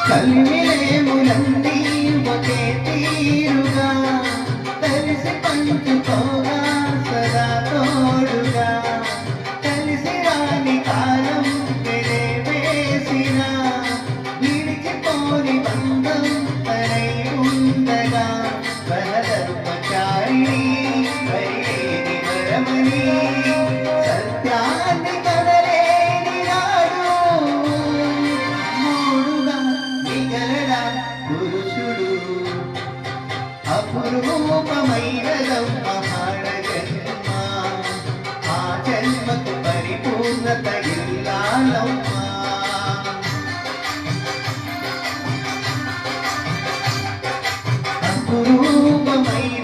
కలిమిలేములన్నీ ఒకే తీరుగా కలిసి పంచుకోగా సదా తోడుగా కలిసి రాని కాలం వెలివేసిన విడిచిపోని బంధం తనై ఉండగా సహధర్మచారిణి హరిలేని వరమణి సత్యాన్ని కదలేని నాడు మూడుగా మిగలడా పురుషుడు అపురూపమైనదమ్మ జన్మ ఆ జన్మకు పరిపూర్ణత ఇల్లాలమ్మా అపురూపమైన